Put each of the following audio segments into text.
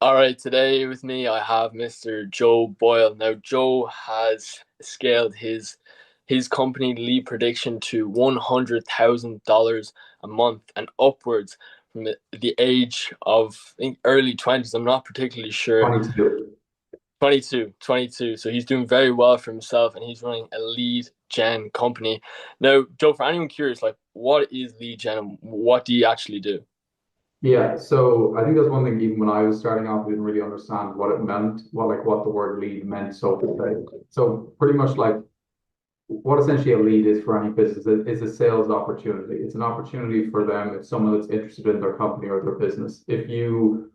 All right, today with me I have Mr. Joe Boyle. Now, Joe has scaled his company lead prediction to $100,000 a month and upwards from the age of I think early 20s. I'm not particularly sure. 22. 22. So he's doing very well for himself and he's running a lead gen company. Now, Joe, for anyone curious, like what is lead gen and what do you actually do? Yeah, so I think that's one thing. Even when I was starting off, I didn't really understand what it meant, what the word lead meant, so to say. So pretty much like what essentially a lead is for any business is a sales opportunity. It's an opportunity for them if someone that's interested in their company or their business. If you're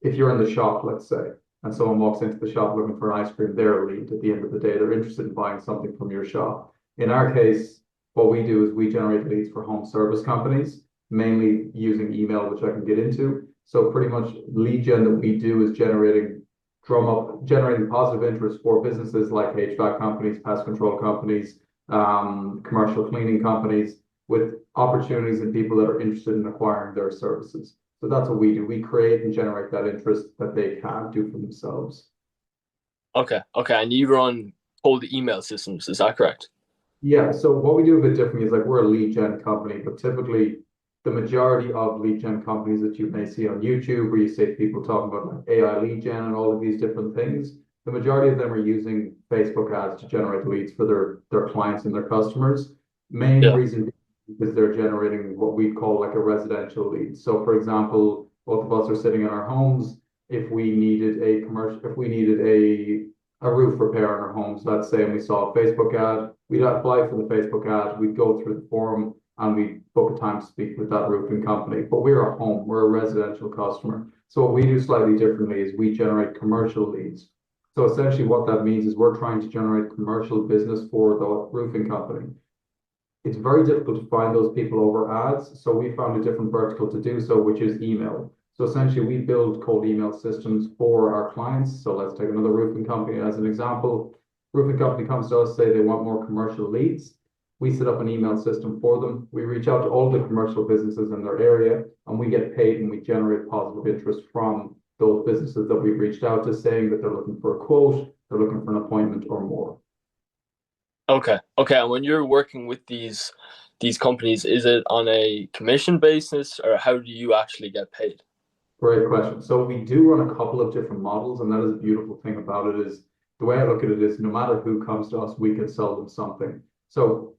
in the shop, let's say, and someone walks into the shop looking for an ice cream, they're a lead at the end of the day. They're interested in buying something from your shop. In our case, what we do is we generate leads for home service companies, mainly using email, which I can get into. So pretty much lead gen that we do is generating positive interest for businesses like HVAC companies, pest control companies, commercial cleaning companies, with opportunities and people that are interested in acquiring their services. So that's what we do. We create and generate that interest that they can do for themselves. Okay, and you run cold email systems, is that correct? Yeah, so what we do a bit differently is like we're a lead gen company, but typically the majority of lead gen companies that you may see on YouTube, where you see people talking about like AI lead gen and all of these different things, the majority of them are using Facebook ads to generate leads for their clients and their customers. Main Yeah. reason is they're generating what we call like a residential lead. So for example, both of us are sitting in our homes. If we needed a roof repair in our homes, let's say, and we saw a Facebook ad, we'd apply for the Facebook ad, we'd go through the form, and we'd book a time to speak with that roofing company. But we're a home, we're a residential customer. So what we do slightly differently is we generate commercial leads. So essentially what that means is we're trying to generate commercial business for the roofing company. It's very difficult to find those people over ads. So we found a different vertical to do so, which is email. So essentially, we build cold email systems for our clients. So let's take another roofing company as an example. Roofing company comes to us, say they want more commercial leads. We set up an email system for them. We reach out to all the commercial businesses in their area, and we get paid and we generate positive interest from those businesses that we've reached out to, saying that they're looking for a quote, they're looking for an appointment or more. Okay. And when you're working with these companies, is it on a commission basis or how do you actually get paid? Great question. So we do run a couple of different models, and that is a beautiful thing about it is the way I look at it is no matter who comes to us, we can sell them something. So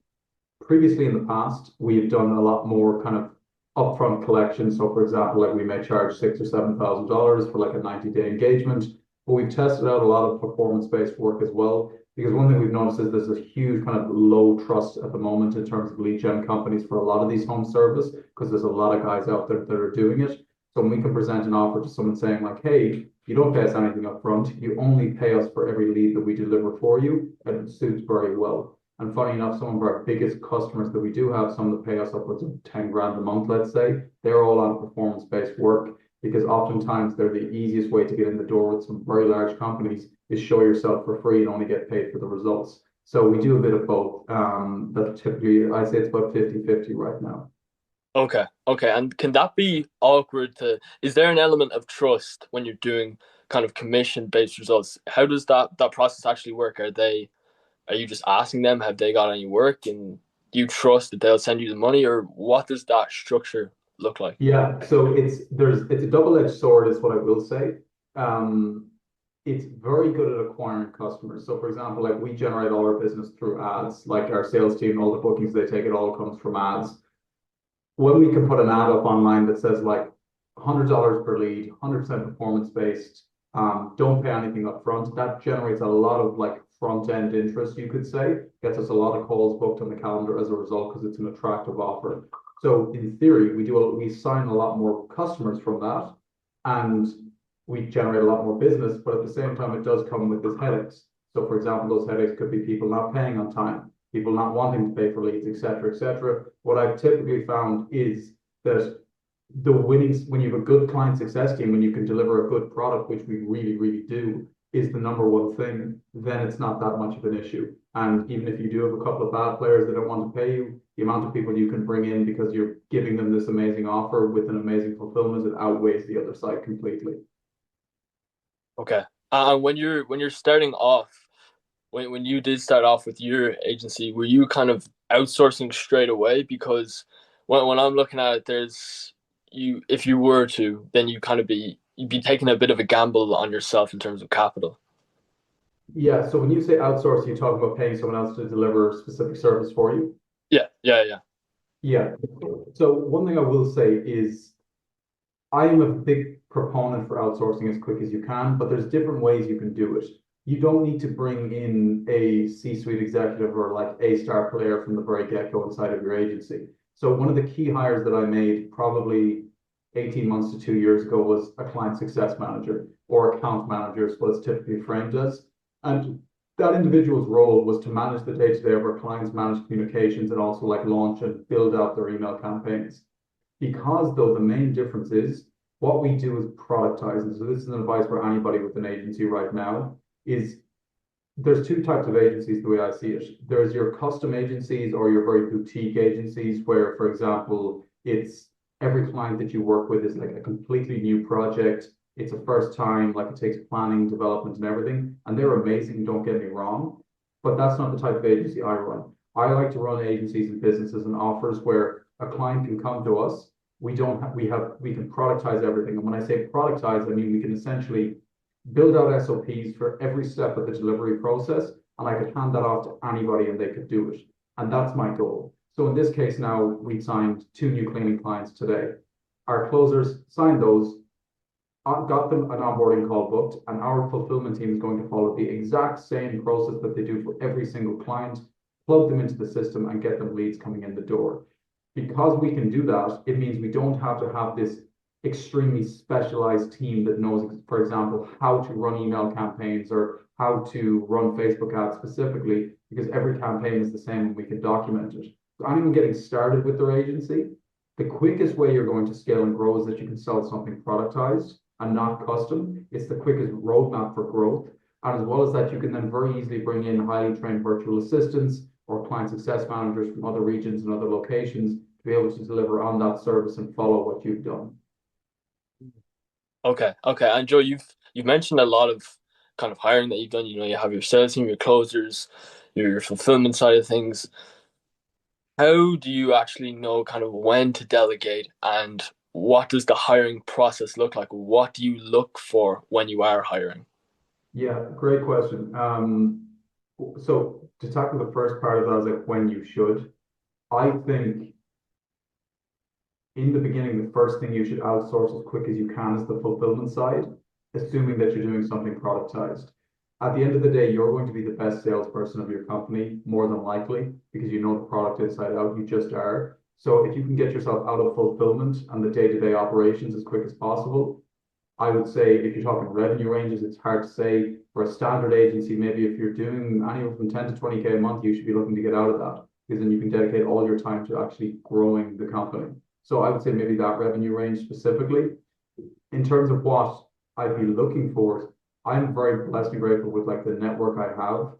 previously in the past, we've done a lot more kind of upfront collection. So for example, like we may charge $6,000 or $7,000 for like a 90-day engagement, but we've tested out a lot of performance-based work as well. Because one thing we've noticed is there's a huge kind of low trust at the moment in terms of lead gen companies for a lot of these home service, because there's a lot of guys out there that are doing it. So when we can present an offer to someone saying like, hey, you don't pay us anything up front, you only pay us for every lead that we deliver for you, it suits very well. And funny enough, some of our biggest customers that we do have, some that pay us upwards of 10 grand a month, let's say, they're all on performance-based work because oftentimes they're the easiest way to get in the door with some very large companies is show yourself for free and only get paid for the results. So we do a bit of both. That typically, I say it's about 50-50 right now. Okay. And can that be awkward is there an element of trust when you're doing kind of commission based results? How does that process actually work? Are you just asking them, have they got any work and you trust that they'll send you the money or what does that structure look like? Yeah, so it's a double-edged sword, is what I will say. Um, it's very good at acquiring customers. So, for example, like we generate all our business through ads, like our sales team, all the bookings they take, it all comes from ads. When we can put an ad up online that says like $100 per lead, 100% performance based, don't pay anything up front, that generates a lot of like front end interest, you could say, gets us a lot of calls booked on the calendar as a result because it's an attractive offer. So in theory, we sign a lot more customers from that, and we generate a lot more business. But at the same time, it does come with its headaches. So, for example, those headaches could be people not paying on time, people not wanting to pay for leads, etc., etc. What I've typically found is that the winnings when you have a good client success team, when you can deliver a good product, which we really, really do, is the number one thing, then it's not that much of an issue. And even if you do have a couple of bad players that don't want to pay you, the amount of people you can bring in because you're giving them this amazing offer with an amazing fulfillment, it outweighs the other side completely. Okay. When you're starting off, when you did start off with your agency, were you kind of outsourcing straight away? Because when I'm looking at it, there's you if you were to, then you'd be taking a bit of a gamble on yourself in terms of capital. Yeah, so when you say outsource, you talk about paying someone else to deliver a specific service for you. Yeah, yeah, yeah. Yeah. So one thing I will say is I am a big proponent for outsourcing as quick as you can, but there's different ways you can do it. You don't need to bring in a C-suite executive or like a star player from the very get-go inside of your agency. So one of the key hires that I made probably 18 months to 2 years ago was a client success manager or account manager is what it's typically framed as. And that individual's role was to manage the day-to-day of our clients, manage communications, and also like launch and build out their email campaigns. Because though the main difference is what we do is productize. And so this is an advice for anybody with an agency right now is there's two types of agencies the way I see it. There's your custom agencies or your very boutique agencies where, for example, it's every client that you work with is like a completely new project. It's a first time, like it takes planning, development, and everything. And they're amazing, don't get me wrong. But that's not the type of agency I run. I like to run agencies and businesses and offers where a client can come to us. We don't have, we can productize everything. And when I say productize, I mean we can essentially build out SOPs for every step of the delivery process, and I could hand that off to anybody and they could do it. And that's my goal. So in this case now, we signed two new cleaning clients today. Our closers signed those, got them an onboarding call booked, and our fulfillment team is going to follow the exact same process that they do for every single client, plug them into the system and get them leads coming in the door. Because we can do that, it means we don't have to have this extremely specialized team that knows, for example, how to run email campaigns or how to run Facebook ads specifically, because every campaign is the same and we can document it. So anyone getting started with their agency, the quickest way you're going to scale and grow is that you can sell something productized and not custom. It's the quickest roadmap for growth. And as well as that, you can then very easily bring in highly trained virtual assistants or client success managers from other regions and other locations to be able to deliver on that service and follow what you've done. Okay, okay. And Joe, you've mentioned a lot of kind of hiring that you've done. You know, you have your sales team, your closers, your fulfillment side of things. How do you actually know kind of when to delegate and what does the hiring process look like? What do you look for when you are hiring? Yeah, great question. So to tackle the first part of that is like when you should. I think in the beginning, the first thing you should outsource as quick as you can is the fulfillment side, assuming that you're doing something productized. At the end of the day, you're going to be the best salesperson of your company, more than likely, because you know the product inside out. You just are. So if you can get yourself out of fulfillment and the day-to-day operations as quick as possible, I would say if you're talking revenue ranges, it's hard to say. For a standard agency, maybe if you're doing anywhere from 10 to 20K a month, you should be looking to get out of that because then you can dedicate all your time to actually growing the company. So I would say maybe that revenue range specifically. In terms of what I'd be looking for, I'm very blessed and grateful with like the network I have.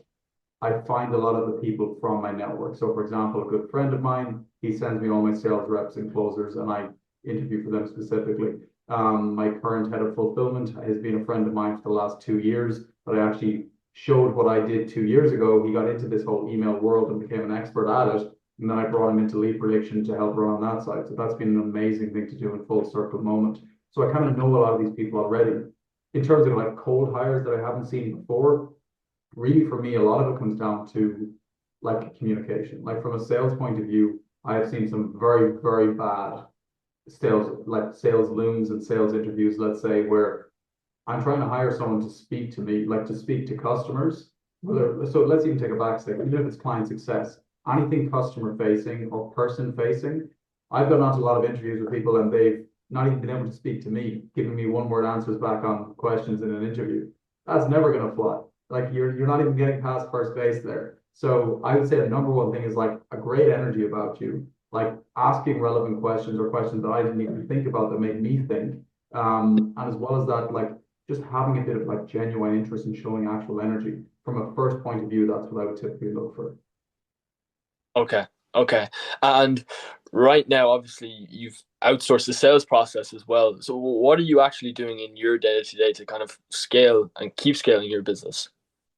I find a lot of the people from my network. So, for example, a good friend of mine, he sends me all my sales reps and closers, and I interview for them specifically. My current head of fulfillment has been a friend of mine for the last 2 years, but I actually showed what I did 2 years ago. He got into this whole email world and became an expert at it. And then I brought him into lead prediction to help run on that side. So that's been an amazing thing to do in full circle moment. So I kind of know a lot of these people already. In terms of like cold hires that I haven't seen before, really for me, a lot of it comes down to like communication. Like from a sales point of view, I have seen some very, very bad sales, like sales looms and sales interviews, let's say, where I'm trying to hire someone to speak to me, like to speak to customers. Whether, so let's even take a back step, even if it's client success, anything customer facing or person facing. I've done on a lot of interviews with people and they've not even been able to speak to me, giving me one word answers back on questions in an interview. That's never going to fly. Like you're not even getting past first base there. So I would say the number one thing is like a great energy about you, like asking relevant questions or questions that I didn't even think about that made me think. And as well as that, like just having a bit of like genuine interest in showing actual energy from a first point of view, that's what I would typically look for. Okay. Okay. And right now, obviously, you've outsourced the sales process as well. So, what are you actually doing in your day to day to kind of scale and keep scaling your business?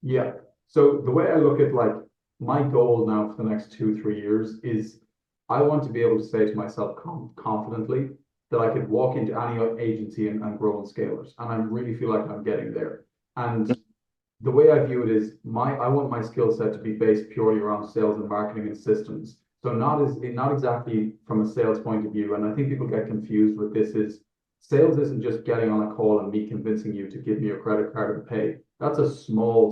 Yeah. So the way I look at like my goal now for the next 2, 3 years is I want to be able to say to myself confidently that I could walk into any agency and grow and scale it. And I really feel like I'm getting there. And the way I view it is I want my skill set to be based purely around sales and marketing and systems. So not exactly from a sales point of view. And I think people get confused with this is sales isn't just getting on a call and me convincing you to give me your credit card and pay. That's a small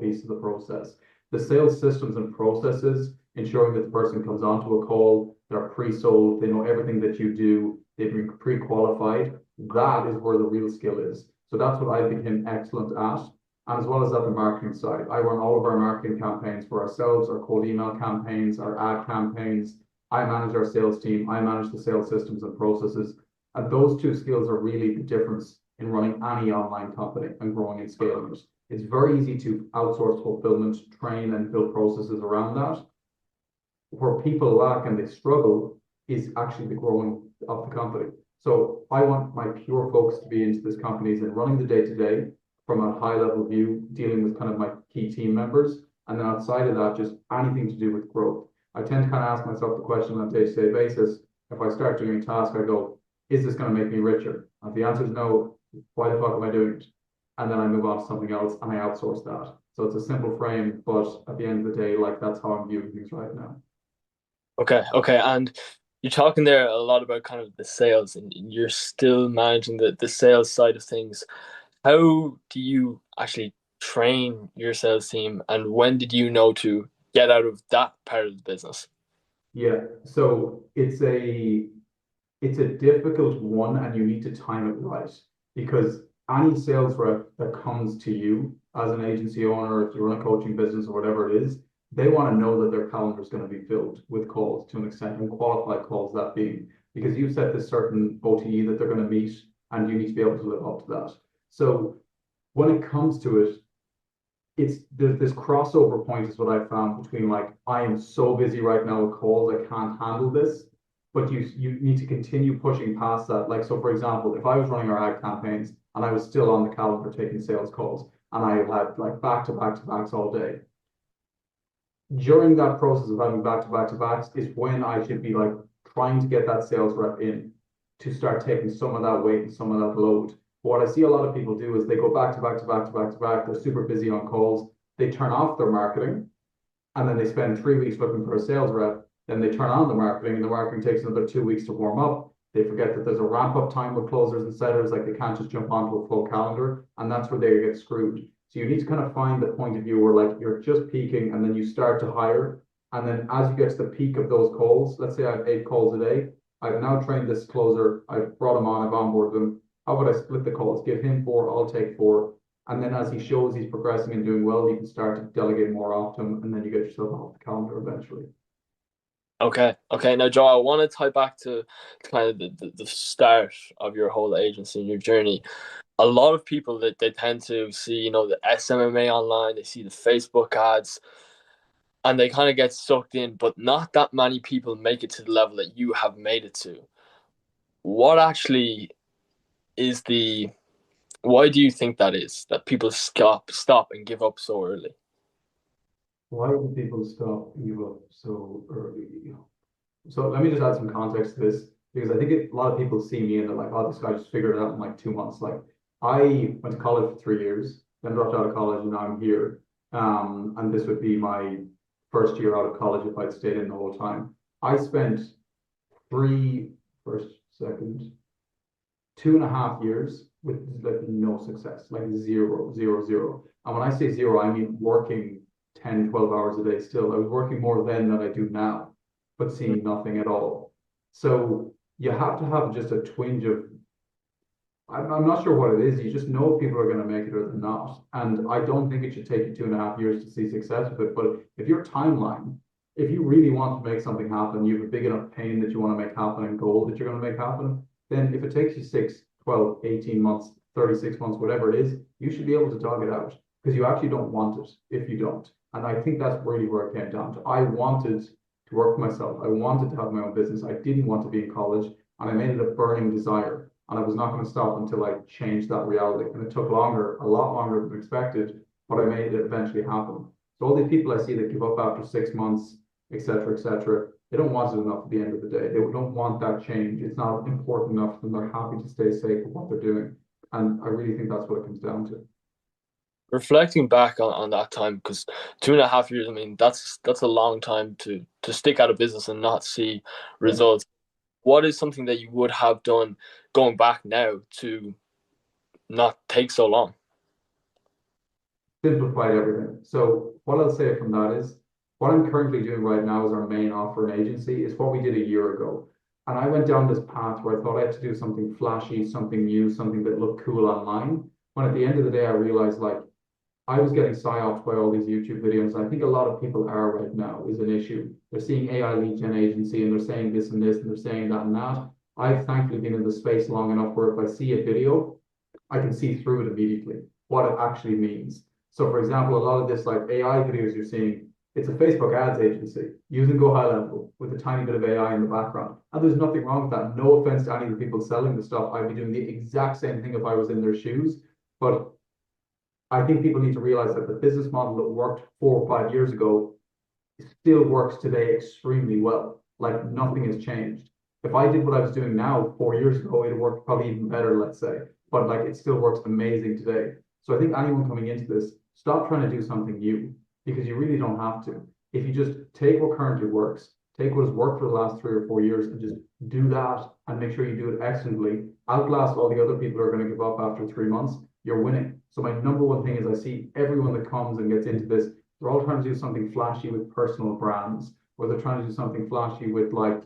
piece of the process. The sales systems and processes, ensuring that the person comes onto a call, they're pre-sold, they know everything that you do, they've been pre-qualified. That is where the real skill is. So that's what I became excellent at. And as well as that, the marketing side. I run all of our marketing campaigns for ourselves, our cold email campaigns, our ad campaigns. I manage our sales team. I manage the sales systems and processes. And those two skills are really the difference in running any online company and growing and scaling it. It's very easy to outsource fulfillment, train and build processes around that. Where people lack and they struggle is actually the growing of the company. So I want my pure focus to be into this companies and running the day to day from a high level view, dealing with kind of my key team members. And then outside of that, just anything to do with growth. I tend to kind of ask myself the question on a day to day basis. If I start doing a task, I go, is this going to make me richer? And if the answer is no, why the fuck am I doing it? And then I move on to something else and I outsource that. So it's a simple frame, but at the end of the day, like that's how I'm viewing things right now. Okay, okay. And you're talking there a lot about kind of the sales, and you're still managing the sales side of things. How do you actually train your sales team, and when did you know to get out of that part of the business? Yeah, so it's a difficult one and you need to time it right because any sales rep that comes to you as an agency owner, if you run a coaching business or whatever it is, they want to know that their calendar is going to be filled with calls to an extent and qualified calls that being because you've set this certain OTE that they're going to meet and you need to be able to live up to that. So when it comes to it, it's there's this crossover point is what I found between like I am so busy right now with calls I can't handle this, but you need to continue pushing past that. Like so, for example, if I was running our ad campaigns and I was still on the calendar taking sales calls and I had like back to backs all day, during that process of having back to backs is when I should be like trying to get that sales rep in to start taking some of that weight and some of that load. But what I see a lot of people do is they go back to back to back to back to back. They're super busy on calls. They turn off their marketing and then they spend 3 weeks looking for a sales rep. Then they turn on the marketing and the marketing takes another 2 weeks to warm up. They forget that there's a ramp up time with closers and setters, like they can't just jump onto a full calendar, and that's where they get screwed. So you need to kind of find the point of view where like you're just peaking and then you start to hire. And then as you get to the peak of those calls, let's say I have 8 calls a day, I've now trained this closer, I've brought him on, I've onboarded them. How about I split the calls? Give him four, I'll take four. And then as he shows he's progressing and doing well, you can start to delegate more off to him, and then you get yourself off the calendar eventually. Okay, okay. Now, Joe, I want to tie back to kind of the start of your whole agency and your journey. A lot of people that they tend to see, the SMMA online, they see the Facebook ads, and they kind of get sucked in, but not that many people make it to the level that you have made it to. What actually is why do you think that is, that people stop and give up so early? Why do people stop and give up so early? So let me just add some context to this because I think a lot of people see me and they're like, "Oh, this guy just figured it out in like 2 months." Like I went to college for 3 years, then dropped out of college, and now I'm here. And this would be my first year out of college if I'd stayed in the whole time. I spent three, first, second, 2.5 years with like no success, like zero, zero, zero. And when I say zero, I mean working 10, 12 hours a day still. I was working more then than I do now, but seeing nothing at all. So you have to have just a twinge of, I'm not sure what it is. You just know people are going to make it or they're not. And I don't think it should take you 2.5 years to see success with it. But if your timeline, if you really want to make something happen, you have a big enough pain that you want to make happen and goal that you're going to make happen, then if it takes you 6, 12, 18 months, 36 months, whatever it is, you should be able to dog it out because you actually don't want it if you don't. And I think that's really where it came down to. I wanted to work for myself. I wanted to have my own business. I didn't want to be in college, and I made it a burning desire. And I was not going to stop until I changed that reality. And it took longer, a lot longer than expected, but I made it eventually happen. So all these people I see that give up after 6 months, etc., etc., they don't want it enough at the end of the day. They don't want that change. It's not important enough, and they're happy to stay safe with what they're doing. And I really think that's what it comes down to. Reflecting back on that time, because 2.5 years, I mean, that's a long time to stick out of business and not see Yeah. results. What is something that you would have done going back now to not take so long? Simplified everything. So what I'll say from that is what I'm currently doing right now as our main offer and agency is what we did a year ago. And I went down this path where I thought I had to do something flashy, something new, something that looked cool online. When at the end of the day, I realized like I was getting psyoped by all these YouTube videos. I think a lot of people are right now is an issue. They're seeing AI lead gen agency and they're saying this and this and they're saying that and that. I've thankfully been in the space long enough where if I see a video, I can see through it immediately, what it actually means. So, for example, a lot of this like AI videos you're seeing, it's a Facebook ads agency using Go High Level with a tiny bit of AI in the background. And there's nothing wrong with that. No offense to any of the people selling the stuff. I'd be doing the exact same thing if I was in their shoes. But I think people need to realize that the business model that worked 4 or 5 years ago still works today extremely well. Like nothing has changed. If I did what I was doing now 4 years ago, it worked probably even better, let's say. But like it still works amazing today. So I think anyone coming into this, stop trying to do something new because you really don't have to. If you just take what currently works, take what has worked for the last 3 or 4 years and just do that and make sure you do it excellently, outlast all the other people who are going to give up after 3 months, you're winning. So my number one thing is I see everyone that comes and gets into this, they're all trying to do something flashy with personal brands, or they're trying to do something flashy with like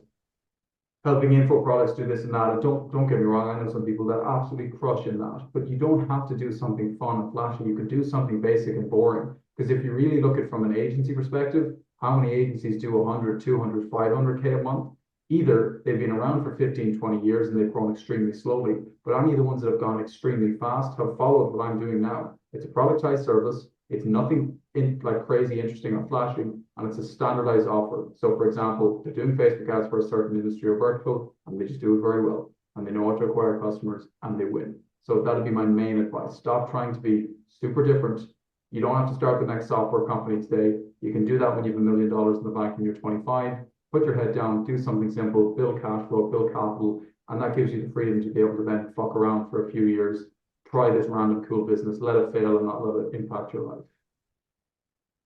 helping info products do this and that. And don't get me wrong, I know some people that absolutely crush in that, but you don't have to do something fun and flashy. You could do something basic and boring. Because if you really look at it from an agency perspective, how many agencies do 100, 200, 500K a month? Either they've been around for 15, 20 years and they've grown extremely slowly, but any of the ones that have gone extremely fast have followed what I'm doing now. It's a productized service. It's nothing like crazy interesting or flashy, and it's a standardized offer. So, for example, they're doing Facebook ads for a certain industry or vertical, and they just do it very well, and they know how to acquire customers, and they win. So that'd be my main advice. Stop trying to be super different. You don't have to start the next software company today. You can do that when you have $1 million in the bank and you're 25. Put your head down, do something simple, build cash flow, build capital, and that gives you the freedom to be able to then fuck around for a few years, try this random cool business, let it fail and not let it impact your life.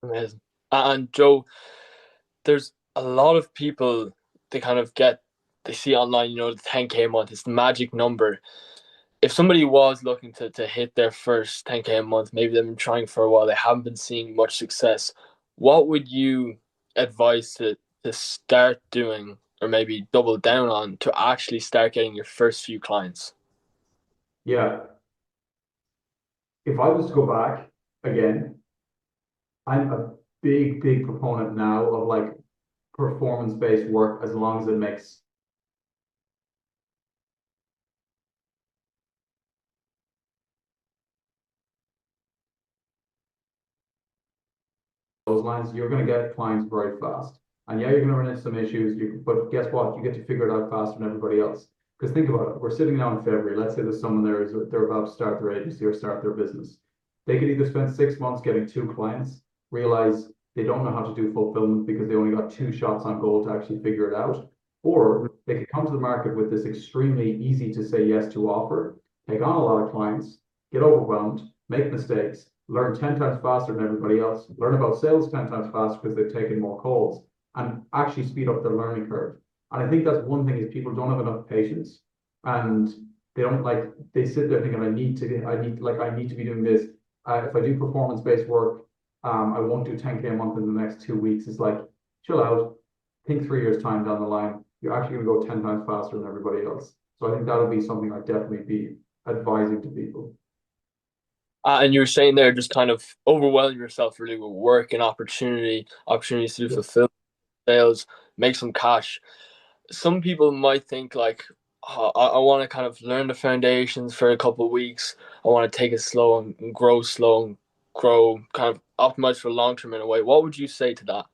Amazing. And Joe, there's a lot of people they kind of get they see online, the 10K a month is the magic number. If somebody was looking to hit their first 10K a month, maybe they've been trying for a while, they haven't been seeing much success. What would you advise to start doing or maybe double down on to actually start getting your first few clients? Yeah, if I was to go back again, I'm a big, big proponent now of like performance-based work as long as it makes those lines, you're going to get clients very fast. And yeah, you're going to run into some issues, but guess what? You get to figure it out faster than everybody else. Because think about it, we're sitting now in February. Let's say there's someone there is they're about to start their agency or start their business. They could either spend 6 months getting two clients, realize they don't know how to do fulfillment because they only got two shots on goal to actually figure it out, or they could come to the market with this extremely easy to say yes to offer, take on a lot of clients, get overwhelmed, make mistakes, learn 10 times faster than everybody else, learn about sales 10 times faster because they've taken more calls, and actually speed up their learning curve. And I think that's one thing is people don't have enough patience and they don't like they sit there thinking I need to be doing this. If I do performance based work, I won't do 10K a month in the next 2 weeks. It's like chill out, think 3 years time down the line. You're actually going to go 10 times faster than everybody else. So I think that would be something I'd definitely be advising to people. And you were saying there, just kind of overwhelm yourself really with work and opportunities to Yeah. fulfill sales, make some cash. Some people might think like, oh, I want to kind of learn the foundations for a couple of weeks. I want to take it slow and grow, kind of optimize for long term in a way. What would you say to that?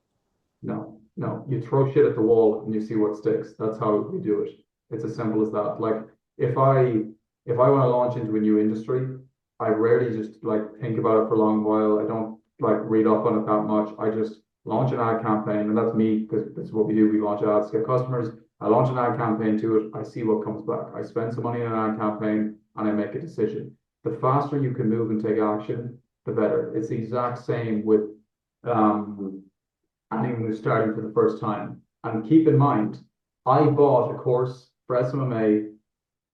No. No, you throw shit at the wall and you see what sticks. That's how we do it. It's as simple as that. Like if I if I want to launch into a new industry, I rarely just like think about it for a long while. I don't like read up on it that much. I just launch an ad campaign, and that's me because that's what we do. We launch ads to get customers. I launch an ad campaign to it. I see what comes back. I spend some money on an ad campaign, and I make a decision. The faster you can move and take action, the better. It's the exact same with um, anyone who's starting for the first time. And keep in mind, I bought a course for SMMA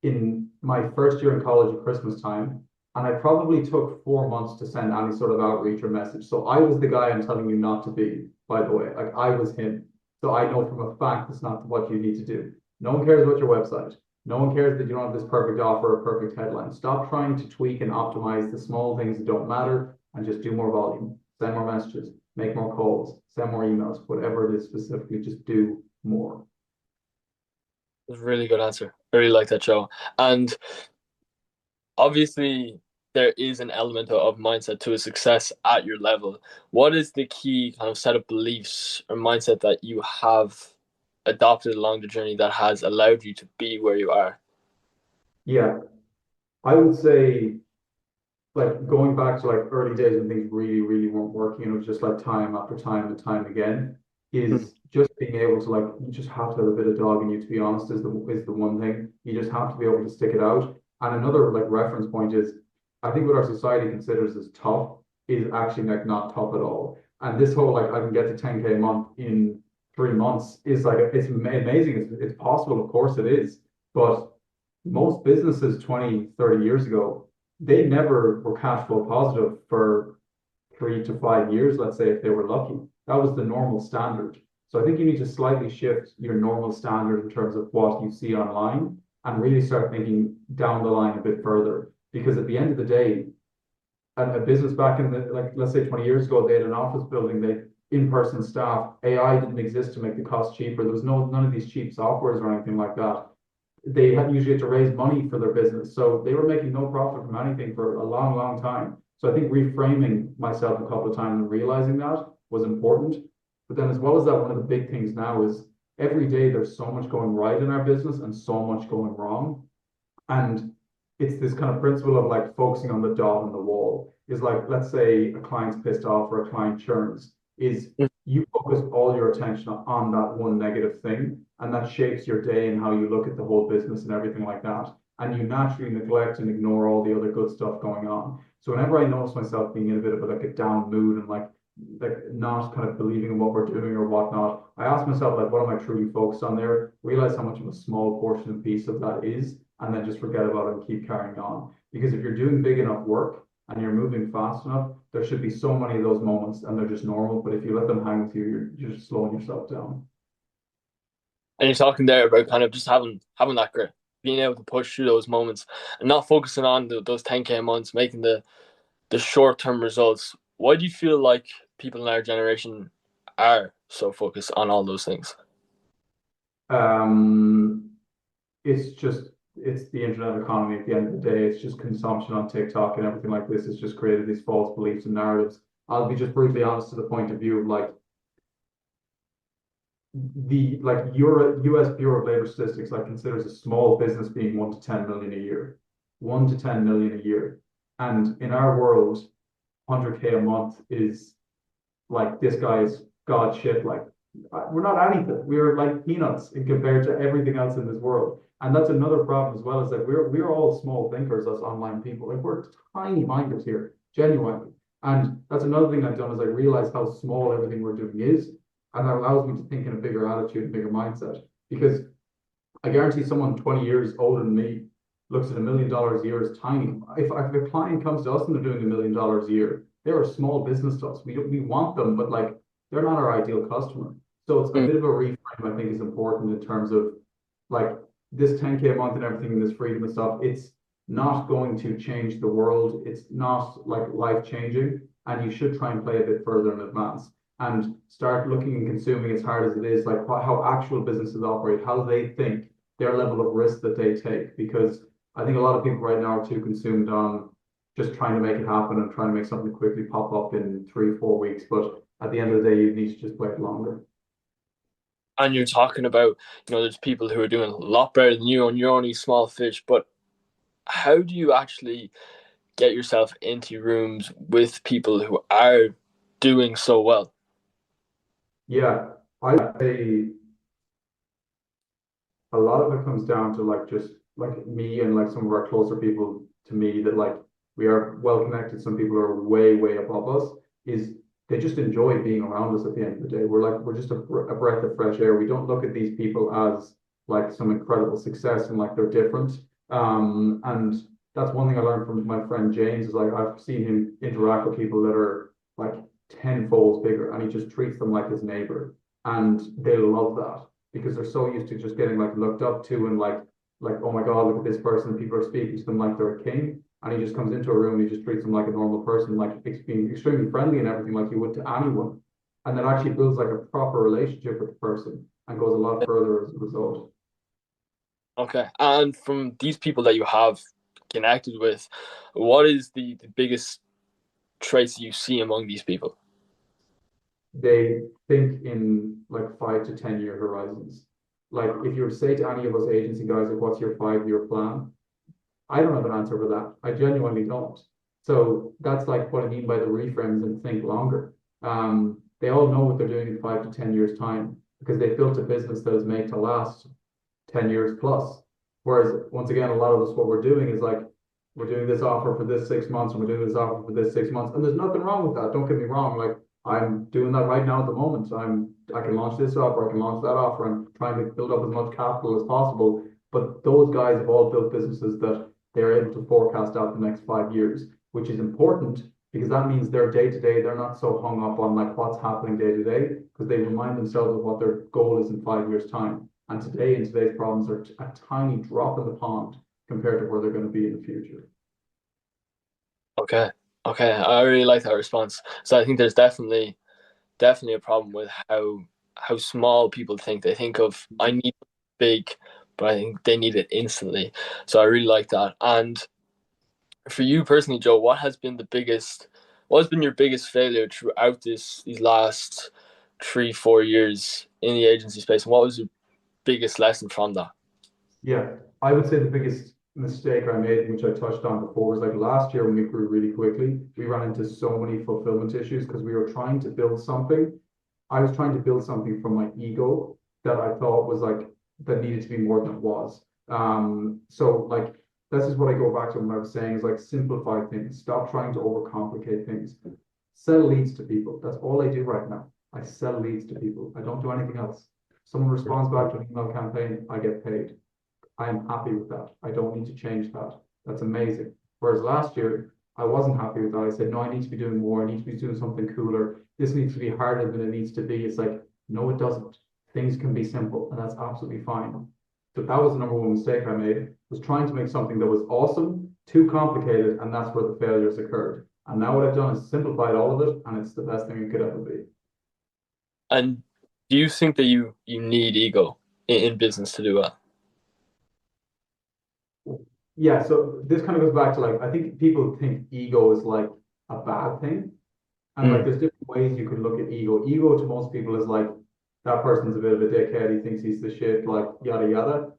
in my first year in college at Christmas time, and I probably took 4 months to send any sort of outreach or message. So I was the guy I'm telling you not to be, by the way. Like I was him. So I know from a fact it's not what you need to do. No one cares about your website. No one cares that you don't have this perfect offer or perfect headline. Stop trying to tweak and optimize the small things that don't matter and just do more volume. Send more messages, make more calls, send more emails, whatever it is specifically, just do more. It's a really good answer. I really like that, Joe. And obviously, there is an element of mindset to a success at your level. What is the key kind of set of beliefs or mindset that you have adopted along the journey that has allowed you to be where you are? Yeah, I would say like going back to like early days when things really, really weren't working and it was just like time after time and time again, Mm. is just being able to like you just have to have a bit of dog in you, to be honest, is the one thing. You just have to be able to stick it out. And another like reference point is I think what our society considers as tough is actually like not tough at all. And this whole like I can get to 10K a month in 3 months is like it's amazing. It's possible, of course it is. But most businesses 20, 30 years ago, they never were cash flow positive for 3 to 5 years, let's say, if they were lucky. That was the normal standard. So I think you need to slightly shift your normal standard in terms of what you see online and really start thinking down the line a bit further. Because at the end of the day, a business back in the like let's say 20 years ago, they had an office building, they in-person staff, AI didn't exist to make the cost cheaper. There was none of these cheap softwares or anything like that. They had usually had to raise money for their business. So they were making no profit from anything for a long, long time. So I think reframing myself a couple of times and realizing that was important. But then as well as that, one of the big things now is every day there's so much going right in our business and so much going wrong. And it's this kind of principle of like focusing on the dot on the wall is like, let's say a client's pissed off or a client churns, is you focus all your attention on that one negative thing, and that shapes your day and how you look at the whole business and everything like that. And you naturally neglect and ignore all the other good stuff going on. So whenever I notice myself being in a bit of like a down mood and like not kind of believing in what we're doing or whatnot, I ask myself like, what am I truly focused on there? Realize how much of a small portion and piece of that is, and then just forget about it and keep carrying on. Because if you're doing big enough work and you're moving fast enough, there should be so many of those moments and they're just normal. But if you let them hang with you, you're just slowing yourself down. And you're talking there about kind of just having that grit, being able to push through those moments and not focusing on those 10K months, making the short term results. Why do you feel like people in our generation are so focused on all those things? Um, it's just it's the internet economy at the end of the day. It's just consumption on TikTok and everything like this. It's just created these false beliefs and narratives. I'll be just briefly honest to the point of view of like the like US Bureau of Labor Statistics like considers a small business being 1 to 10 million a year, 1 to 10 million a year, and in our world, 100K a month is like this guy's god shit. Like we're not anything. We're like peanuts in compared to everything else in this world. And that's another problem as well, is that we're all small thinkers as online people. Like we're tiny minded here, genuinely. And that's another thing I've done is I realize how small everything we're doing is, and that allows me to think in a bigger attitude, and bigger mindset. Because I guarantee someone 20 years older than me looks at $1 million a year as tiny. If a client comes to us and they're doing $1 million a year, they're a small business to us. We want them, but like they're not our ideal customer. So it's a Mm. bit of a reframe, I think, is important in terms of like this 10K a month and everything and this freedom and stuff. It's not going to change the world. It's not like life changing. And you should try and play a bit further in advance and start looking and consuming as hard as it is, like how actual businesses operate, how they think, their level of risk that they take. Because I think a lot of people right now are too consumed on just trying to make it happen and trying to make something quickly pop up in 3, 4 weeks. But at the end of the day, you need to just wait longer. And you're talking about, there's people who are doing a lot better than you, and you're only small fish. But how do you actually get yourself into rooms with people who are doing so well? Yeah, I'd say a lot of it comes down to like just like me and like some of our closer people to me that like we are well connected. Some people are way, way above us. Is they just enjoy being around us at the end of the day. We're just a breath of fresh air. We don't look at these people as like some incredible success and like they're different. And that's one thing I learned from my friend James is like I've seen him interact with people that are like tenfold bigger and he just treats them like his neighbor. And they love that because they're so used to just getting like looked up to and like oh my god, look at this person. People are speaking to them like they're a king, and he just comes into a room and he just treats them like a normal person, like being extremely friendly and everything, like you would to anyone, and then actually builds like a proper relationship with the person and goes a lot further as a result. Okay. And from these people that you have connected with, what is the biggest traits you see among these people? They think in like 5 to 10 year horizons. Like if you were to say to any of us agency guys, like, what's your 5 year plan? I don't have an answer for that. I genuinely don't. So that's like what I mean by the reframes and think longer. They all know what they're doing in 5 to 10 years' time because they built a business that is made to last 10 years plus. Whereas once again, a lot of us, what we're doing is like, we're doing this offer for this 6 months and we're doing this offer for this 6 months. And there's nothing wrong with that. Don't get me wrong. Like I'm doing that right now at the moment. I can launch this offer, I can launch that offer. I'm trying to build up as much capital as possible. But those guys have all built businesses that they're able to forecast out the next 5 years, which is important because that means their day to day, they're not so hung up on like what's happening day to day because they remind themselves of what their goal is in 5 years' time. And today, in today's problems, are a tiny drop in the pond compared to where they're going to be in the future. Okay. Okay. I really like that response. So I think there's definitely a problem with how small people think. They think of I need big, but I think they need it instantly. So I really like that. And for you personally, Joe, what has been your biggest failure throughout these last 3 4 years in the agency space, and what was your biggest lesson from that? Yeah, I would say the biggest mistake I made, which I touched on before, was like last year when we grew really quickly, we ran into so many fulfillment issues because we were trying to build something. I was trying to build something from my ego that I thought was like that needed to be more than it was. So like this is what I go back to when I was saying is like simplify things, stop trying to overcomplicate things. Sell leads to people. That's all I do right now. I sell leads to people. I don't do anything else. Someone responds back to an email campaign, I get paid. I am happy with that. I don't need to change that. That's amazing. Whereas last year, I wasn't happy with that. I said, no, I need to be doing more. I need to be doing something cooler. This needs to be harder than it needs to be. It's like, no, it doesn't. Things can be simple, and that's absolutely fine. But that was the number one mistake I made, was trying to make something that was awesome, too complicated, and that's where the failures occurred. And now what I've done is simplified all of it, and it's the best thing it could ever be. And do you think that you need ego in business to do well? Yeah, so this kind of goes back to like, I think people think ego is like a bad thing. And like, Mm. there's different ways you can look at ego. Ego to most people is like, that person's a bit of a dickhead. He thinks he's the shit, like, yada, yada.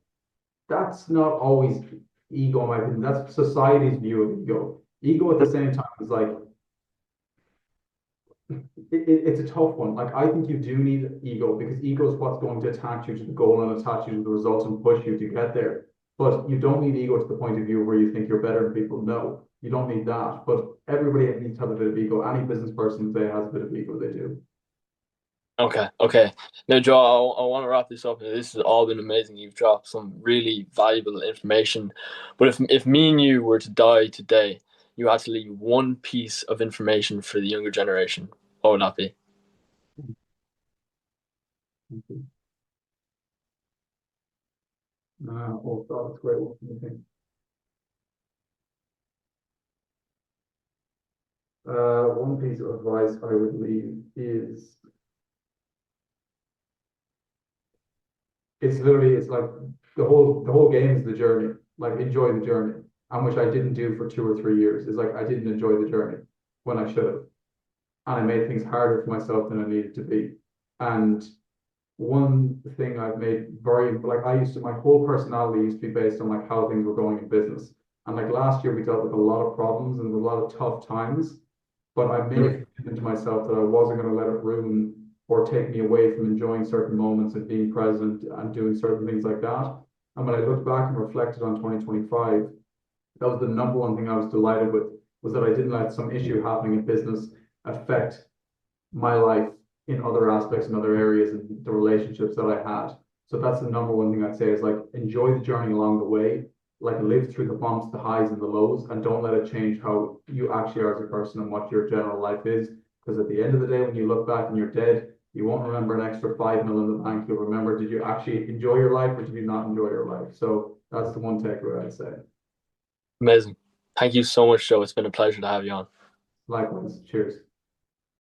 That's not always ego, in my opinion. That's society's view of ego. Ego at the same time is like, it's a tough one. Like, I think you do need ego because ego is what's going to attach you to the goal and attach you to the results and push you to get there. But you don't need ego to the point of view where you think you're better than people. No, you don't need that. But everybody needs to have a bit of ego. Any business person today has a bit of ego. They do. Okay, okay. Now, Joe, I want to wrap this up. This has all been amazing. You've dropped some really valuable information. But if me and you were to die today, you had to leave one piece of information for the younger generation. What would that be? Oh, God, that's a great one. I think. One piece of advice I would leave is it's like the whole game is the journey. Like enjoy the journey, and which I didn't do for 2 or 3 years. Is like I didn't enjoy the journey when I should have, and I made things harder for myself than I needed to be. And one thing I've made very like I used to my whole personality used to be based on like how things were going in business. And like last year we dealt with a lot of problems and a lot of tough times, but I made Mm. a commitment to myself that I wasn't going to let it ruin or take me away from enjoying certain moments and being present and doing certain things like that. And when I look back and reflected on 2025, that was the number one thing I was delighted with was that I didn't let some issue happening in business affect my life in other aspects and other areas and the relationships that I had. So that's the number one thing I'd say is like enjoy the journey along the way, like live through the bumps, the highs and the lows, and don't let it change how you actually are as a person and what your general life is. Because at the end of the day, when you look back and you're dead, you won't remember an extra 5 mil in the bank. You'll remember, did you actually enjoy your life or did you not enjoy your life? So that's the one takeaway I'd say. Amazing. Thank you so much, Joe. It's been a pleasure to have you on. Likewise. Cheers.